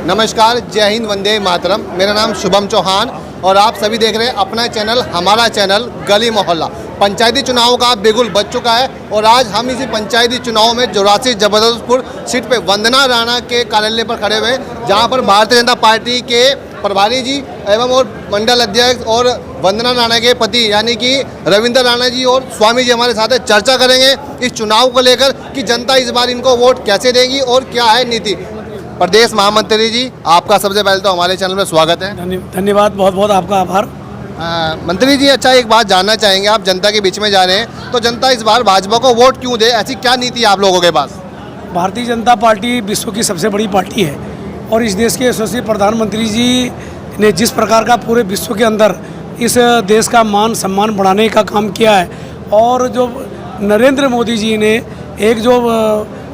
नमस्कार, जय हिंद, वंदे मातरम। मेरा नाम शुभम चौहान और आप सभी देख रहे हैं अपना चैनल, हमारा चैनल गली मोहल्ला। पंचायती चुनाव का बिगुल बज चुका है और आज हम इसी पंचायती चुनाव में जोरासी जबरदस्तपुर सीट पे वंदना राणा के कार्यालय पर खड़े हुए, जहां पर भारतीय जनता पार्टी के प्रभारी जी एवं और मंडल अध्यक्ष और वंदना राणा के पति यानी कि रविंद्र राणा जी और स्वामी जी हमारे साथ चर्चा करेंगे इस चुनाव को लेकर कि जनता इस बार इनको वोट कैसे देगी और क्या है नीति। प्रदेश महामंत्री जी, आपका सबसे पहले तो हमारे चैनल में स्वागत है। धन्यवाद, बहुत बहुत आपका आभार। मंत्री जी, अच्छा एक बात जानना चाहेंगे, आप जनता के बीच में जा रहे हैं तो जनता इस बार भाजपा को वोट क्यों दे, ऐसी क्या नीति है आप लोगों के पास? भारतीय जनता पार्टी विश्व की सबसे बड़ी पार्टी है और इस देश के यशस्वी प्रधानमंत्री जी ने जिस प्रकार का पूरे विश्व के अंदर इस देश का मान सम्मान बढ़ाने का काम किया है और जो नरेंद्र मोदी जी ने एक जो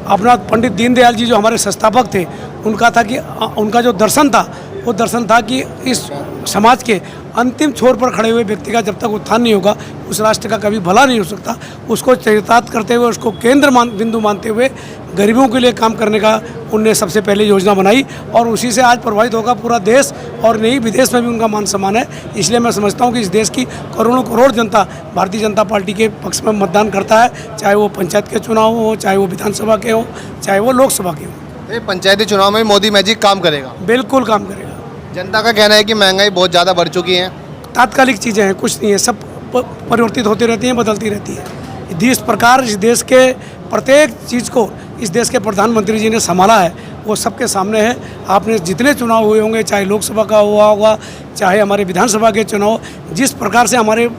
अपना पंडित दीनदयाल जी जो हमारे संस्थापक थे उनका था कि उनका जो दर्शन था वो दर्शन था कि इस समाज के अंतिम छोर पर खड़े हुए व्यक्ति का जब तक उत्थान नहीं होगा उस राष्ट्र का कभी भला नहीं हो सकता। उसको चरितार्थ करते हुए, उसको केंद्र बिंदु मानते हुए गरीबों के लिए काम करने का उनने सबसे पहले योजना बनाई और उसी से आज प्रभावित होगा पूरा देश और नहीं विदेश में भी उनका मान सम्मान है। इसलिए मैं समझता हूँ कि इस देश की करोड़ों करोड़ जनता भारतीय जनता पार्टी के पक्ष में मतदान करता है, चाहे वो पंचायत के चुनाव हो, चाहे वो विधानसभा के हो, चाहे वो लोकसभा के हो। पंचायती चुनाव में मोदी मैजिक काम करेगा? बिल्कुल काम करेगा। जनता का कहना है कि महंगाई बहुत ज़्यादा बढ़ चुकी है। तात्कालिक चीज़ें हैं, कुछ नहीं है, सब परिवर्तित होती रहती हैं, बदलती रहती है। जिस प्रकार इस देश के प्रत्येक चीज़ को इस देश के प्रधानमंत्री जी ने संभाला है वो सबके सामने है। आपने जितने चुनाव हुए होंगे, चाहे लोकसभा का हुआ होगा, चाहे हमारे विधानसभा के चुनाव, जिस प्रकार से हमारे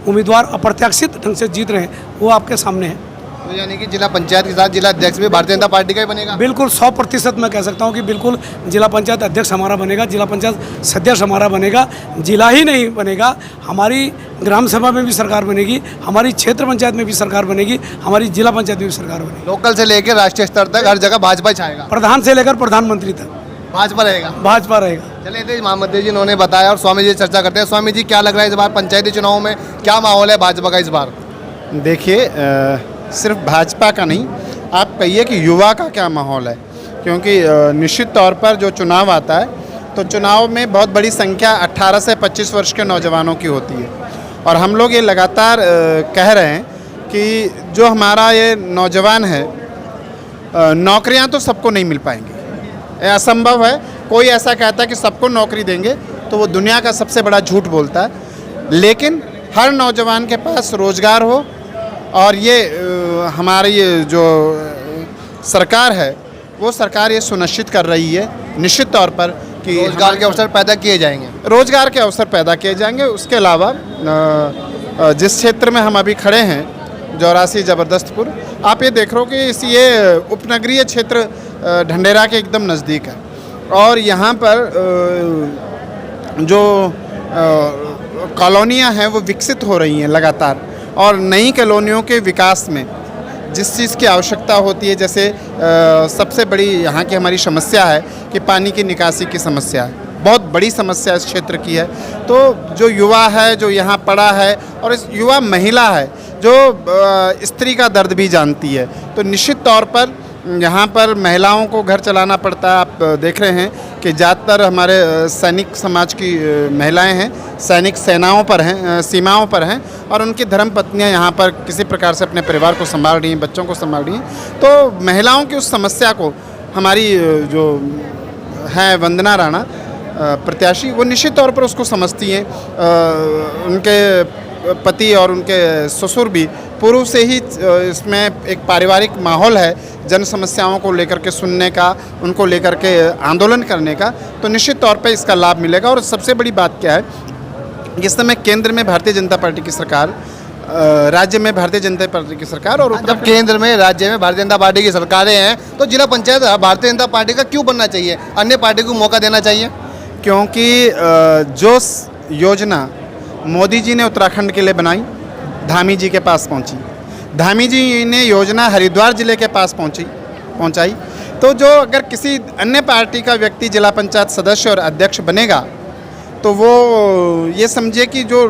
उम्मीदवार अप्रत्याशित ढंग से जीत रहे हैं वो आपके सामने है। तो यानी कि जिला पंचायत के साथ जिला अध्यक्ष भी भारतीय जनता पार्टी का ही बनेगा? बिल्कुल 100% मैं कह सकता हूं कि बिल्कुल जिला पंचायत अध्यक्ष हमारा बनेगा, जिला पंचायत सदस्य हमारा बनेगा। जिला ही नहीं बनेगा, हमारी ग्राम सभा में भी सरकार बनेगी, हमारी क्षेत्र पंचायत में भी सरकार बनेगी, हमारी जिला पंचायत में भी सरकार बनेगी। लोकल से लेकर राष्ट्रीय स्तर तक हर जगह भाजपा छाएगा? प्रधान से लेकर प्रधानमंत्री तक भाजपा रहेगा? भाजपा रहेगा। चलिए, तो महामंत्री जी उन्होंने बताया और स्वामी जी चर्चा करते हैं। स्वामी जी, क्या लग रहा है इस बार पंचायती चुनाव में क्या माहौल है भाजपा का इस बार? देखिए, सिर्फ भाजपा का नहीं, आप कहिए कि युवा का क्या माहौल है, क्योंकि निश्चित तौर पर जो चुनाव आता है तो चुनाव में बहुत बड़ी संख्या 18 से 25 वर्ष के नौजवानों की होती है और हम लोग ये लगातार कह रहे हैं कि जो हमारा ये नौजवान है, नौकरियां तो सबको नहीं मिल पाएंगी, असंभव है। कोई ऐसा कहता है कि सबको नौकरी देंगे तो वो दुनिया का सबसे बड़ा झूठ बोलता है। लेकिन हर नौजवान के पास रोज़गार हो और ये हमारी जो सरकार है वो सरकार ये सुनिश्चित कर रही है निश्चित तौर पर कि रोजगार के अवसर पैदा किए जाएंगे। रोजगार के अवसर पैदा किए जाएंगे। उसके अलावा जिस क्षेत्र में हम अभी खड़े हैं, जोरासी जबरदस्तपुर, आप ये देख रहे हो कि ये उपनगरीय क्षेत्र ढंडेरा के एकदम नज़दीक है और यहाँ पर जो कॉलोनियाँ हैं वो विकसित हो रही हैं लगातार और नई कॉलोनियों के विकास में जिस चीज़ की आवश्यकता होती है, जैसे सबसे बड़ी यहाँ की हमारी समस्या है कि पानी की निकासी की समस्या है, बहुत बड़ी समस्या इस क्षेत्र की है। तो जो युवा है, जो यहाँ पढ़ा है और इस युवा महिला है जो स्त्री का दर्द भी जानती है, तो निश्चित तौर पर यहाँ पर महिलाओं को घर चलाना पड़ता है। आप देख रहे हैं कि ज़्यादातर हमारे सैनिक समाज की महिलाएं हैं, सैनिक सेनाओं पर हैं, सीमाओं पर हैं और उनकी धर्मपत्नियाँ यहाँ पर किसी प्रकार से अपने परिवार को संभाल रही हैं, बच्चों को संभाल रही हैं। तो महिलाओं की उस समस्या को हमारी जो है वंदना राणा प्रत्याशी, वो निश्चित तौर पर उसको समझती हैं। उनके पति और उनके ससुर भी पूर्व से ही इसमें एक पारिवारिक माहौल है जन समस्याओं को लेकर के सुनने का, उनको लेकर के आंदोलन करने का, तो निश्चित तौर पे इसका लाभ मिलेगा। और सबसे बड़ी बात क्या है, इस समय केंद्र में भारतीय जनता पार्टी की सरकार, राज्य में भारतीय जनता पार्टी की सरकार, और जब केंद्र में राज्य में भारतीय जनता पार्टी की सरकारें हैं तो जिला पंचायत भारतीय जनता पार्टी का क्यों बनना चाहिए, अन्य पार्टी को मौका देना चाहिए? क्योंकि जो योजना मोदी जी ने उत्तराखंड के लिए बनाई, धामी जी के पास पहुंची, धामी जी ने योजना हरिद्वार जिले के पास पहुंचाई, तो जो अगर किसी अन्य पार्टी का व्यक्ति जिला पंचायत सदस्य और अध्यक्ष बनेगा तो वो ये समझे कि जो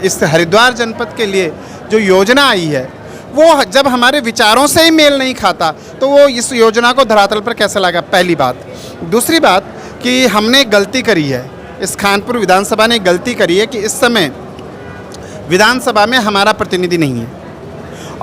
इस हरिद्वार जनपद के लिए जो योजना आई है वो जब हमारे विचारों से ही मेल नहीं खाता तो वो इस योजना को धरातल पर कैसे लाएगा, पहली बात। दूसरी बात कि हमने गलती करी है, इस खानपुर विधानसभा ने गलती करी है कि इस समय विधानसभा में हमारा प्रतिनिधि नहीं है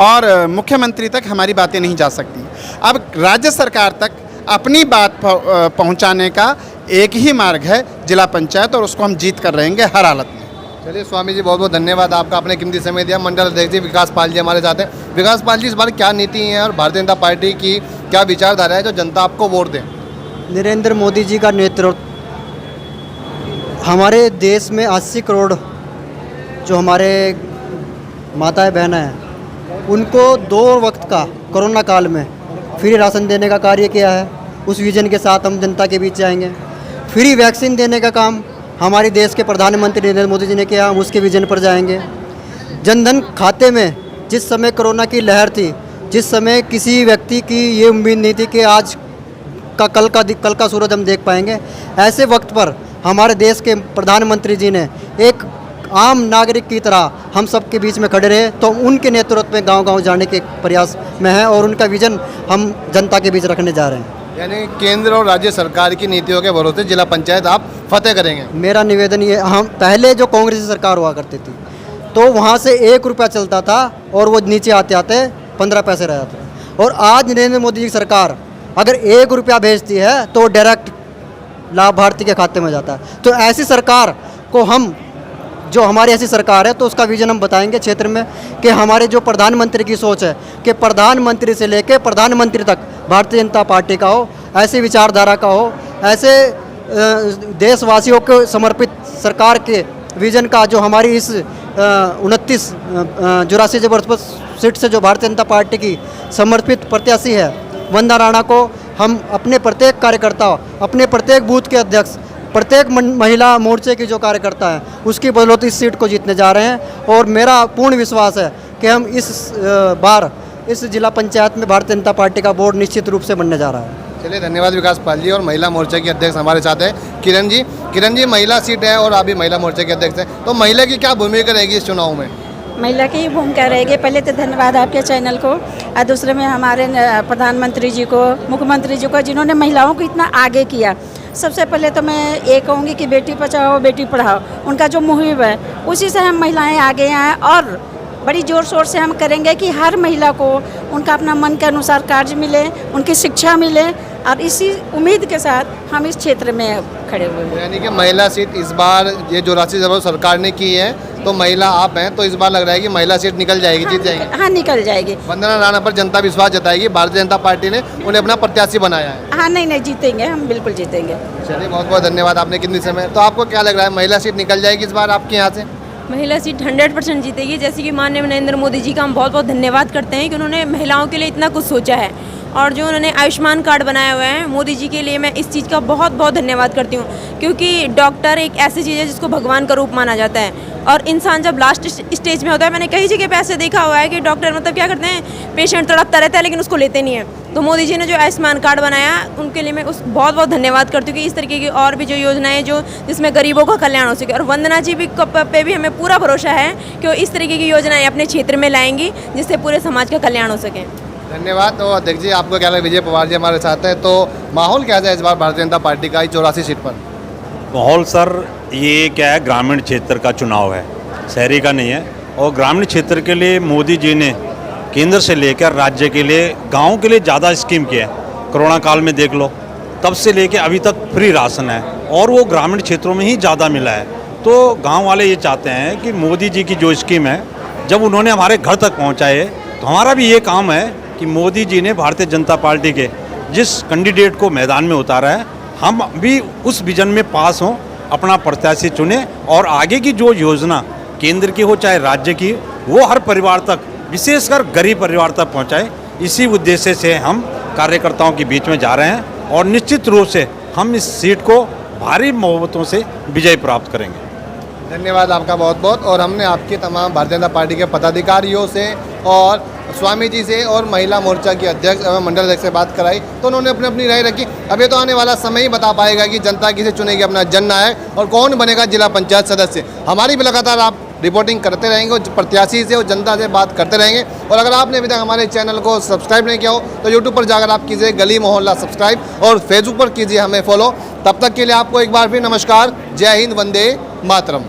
और मुख्यमंत्री तक हमारी बातें नहीं जा सकती। अब राज्य सरकार तक अपनी बात पहुंचाने का एक ही मार्ग है, जिला पंचायत, और उसको हम जीत कर रहेंगे हर हालत में। चलिए स्वामी जी, बहुत बहुत धन्यवाद आपका, आपने कीमती समय दिया। मंडल अध्यक्ष जी विकास पाल जी हमारे साथ हैं। विकास पाल जी, इस बार क्या नीति है और भारतीय जनता पार्टी की क्या विचारधारा है जो जनता आपको वोट दे? नरेंद्र मोदी जी का नेतृत्व हमारे देश में 80 करोड़ जो हमारे माताएं बहनें हैं उनको 2 वक्त का कोरोना काल में फ्री राशन देने का कार्य किया है। उस विजन के साथ हम जनता के बीच जाएंगे। फ्री वैक्सीन देने का काम हमारे देश के प्रधानमंत्री नरेंद्र मोदी जी ने किया, हम उसके विजन पर जाएंगे। जनधन खाते में जिस समय कोरोना की लहर थी, जिस समय किसी व्यक्ति की ये उम्मीद नहीं थी कि आज का कल का सूरज हम देख पाएंगे, ऐसे वक्त पर हमारे देश के प्रधानमंत्री जी ने एक आम नागरिक की तरह हम सबके बीच में खड़े रहे, तो उनके नेतृत्व में गांव-गांव जाने के प्रयास में है और उनका विजन हम जनता के बीच रखने जा रहे हैं। यानी केंद्र और राज्य सरकार की नीतियों के भरोसे जिला पंचायत आप फतेह करेंगे? मेरा निवेदन ये, हम पहले जो कांग्रेस सरकार हुआ करती थी तो वहाँ से 1 रुपया चलता था और वो नीचे आते आते 15 पैसे रह जाते थे, और आज नरेंद्र मोदी जी की सरकार अगर 1 रुपया भेजती है तो डायरेक्ट लाभार्थी के खाते में जाता है। तो ऐसी सरकार को हम, जो हमारी ऐसी सरकार है, तो उसका विजन हम बताएंगे क्षेत्र में कि हमारे जो प्रधानमंत्री की सोच है कि प्रधानमंत्री से लेकर प्रधानमंत्री तक भारतीय जनता पार्टी का हो, ऐसी विचारधारा का हो, ऐसे देशवासियों को समर्पित सरकार के विजन का, जो हमारी इस 84 जबरदस्त सीट से जो भारतीय जनता पार्टी की समर्पित प्रत्याशी है वंदना राणा को, हम अपने प्रत्येक कार्यकर्ता, अपने प्रत्येक बूथ के अध्यक्ष, प्रत्येक महिला मोर्चे की जो कार्यकर्ता हैं, उसकी बदौलत इस सीट को जीतने जा रहे हैं। और मेरा पूर्ण विश्वास है कि हम इस बार इस जिला पंचायत में भारतीय जनता पार्टी का बोर्ड निश्चित रूप से बनने जा रहा है। चलिए, धन्यवाद विकास पाल जी। और महिला मोर्चा के अध्यक्ष हमारे साथ है किरण जी। किरण जी, महिला सीट है और आप भी महिला मोर्चा के अध्यक्ष हैं, तो महिला की क्या भूमिका रहेगी इस चुनाव में? महिला की भूमिका रहेगी। पहले तो धन्यवाद आपके चैनल को, और दूसरे में हमारे प्रधानमंत्री जी को, मुख्यमंत्री जी को, जिन्होंने महिलाओं को इतना आगे किया। सबसे पहले तो मैं ये कहूँगी कि बेटी बचाओ बेटी पढ़ाओ, उनका जो मुहिम है उसी से हम महिलाएं आगे आएँ, और बड़ी ज़ोर शोर से हम करेंगे कि हर महिला को उनका अपना मन के अनुसार कार्य मिले, उनकी शिक्षा मिले, और इसी उम्मीद के साथ हम इस क्षेत्र में खड़े हुए हैं। यानी कि महिला सीट इस बार ये 84 जबरदस्त सरकार ने की है, तो महिला आप हैं, तो इस बार लग रहा है कि महिला सीट निकल जाएगी, जीत जाएगी। हाँ, निकल जाएगी। वंदना राणा पर जनता विश्वास जताएगी, भारतीय जनता पार्टी ने उन्हें अपना प्रत्याशी बनाया है। हाँ, नहीं जीतेंगे, हम बिल्कुल जीतेंगे। चलिए, बहुत बहुत धन्यवाद, आपने कितनी समय। तो आपको क्या लग रहा है, महिला सीट निकल जाएगी इस बार आपके यहाँ से? महिला सीट 100% जीतेगी। जैसे कि माननीय नरेंद्र मोदी जी का हम बहुत बहुत धन्यवाद करते हैं कि उन्होंने महिलाओं के लिए इतना कुछ सोचा है, और जो उन्होंने आयुष्मान कार्ड बनाए हुए हैं, मोदी जी के लिए मैं इस चीज़ का बहुत बहुत धन्यवाद करती हूँ। क्योंकि डॉक्टर एक ऐसी चीज़ है जिसको भगवान का रूप माना जाता है, और इंसान जब लास्ट स्टेज में होता है, मैंने कई जगह पे ऐसे देखा हुआ है कि डॉक्टर मतलब क्या करते हैं, पेशेंट तड़पता रहता है लेकिन उसको लेते नहीं है। तो मोदी जी ने जो आयुष्मान कार्ड बनाया, उनके लिए मैं बहुत बहुत धन्यवाद करती हूँ कि इस तरीके की और भी जो योजनाएं जो जिसमें गरीबों का कल्याण हो सके। और वंदना जी भी पे भी हमें पूरा भरोसा है कि वो इस तरीके की योजनाएं अपने क्षेत्र में लाएंगी जिससे पूरे समाज का कल्याण हो सके। धन्यवाद। तो अध्यक्ष जी, आपको क्या लगा? विजय पवार जी हमारे साथ है, तो माहौल कैसा है इस बार भारतीय जनता पार्टी का 84 सीट पर? माहौल सर, ये क्या है, ग्रामीण क्षेत्र का चुनाव है, शहरी का नहीं है। और ग्रामीण क्षेत्र के लिए मोदी जी ने केंद्र से लेकर राज्य के लिए, गांव के लिए ज़्यादा स्कीम किया है। कोरोना काल में देख लो, तब से लेकर अभी तक फ्री राशन है, और वो ग्रामीण क्षेत्रों में ही ज़्यादा मिला है। तो गांव वाले ये चाहते हैं कि मोदी जी की जो स्कीम है, जब उन्होंने हमारे घर तक पहुँचाए, तो हमारा भी ये काम है कि मोदी जी ने भारतीय जनता पार्टी के जिस कैंडिडेट को मैदान में उतारा है, हम भी उस विजन में पास हों, अपना प्रत्याशी चुने, और आगे की जो योजना केंद्र की हो चाहे राज्य की, वो हर परिवार तक, विशेषकर गरीब परिवार तक पहुंचाए। इसी उद्देश्य से हम कार्यकर्ताओं के बीच में जा रहे हैं, और निश्चित रूप से हम इस सीट को भारी बहुमतों से विजय प्राप्त करेंगे। धन्यवाद आपका बहुत बहुत। और हमने आपके तमाम भारतीय जनता पार्टी के पदाधिकारियों से और स्वामी जी से और महिला मोर्चा की अध्यक्ष एवं मंडल अध्यक्ष से बात कराई, तो उन्होंने अपनी राय रखी। अब ये तो आने वाला समय ही बता पाएगा कि जनता किसे चुनेगी अपना जननायक और कौन बनेगा जिला पंचायत सदस्य। हमारी भी लगातार आप रिपोर्टिंग करते रहेंगे और प्रत्याशी से और जनता से बात करते रहेंगे। और अगर आपने अभी तक हमारे चैनल को सब्सक्राइब नहीं किया हो तो यूट्यूब पर जाकर आप कीजिए गली मोहल्ला सब्सक्राइब और फेसबुक पर कीजिए हमें फॉलो। तब तक के लिए आपको एक बार फिर नमस्कार, जय हिंद, वंदे मातरम।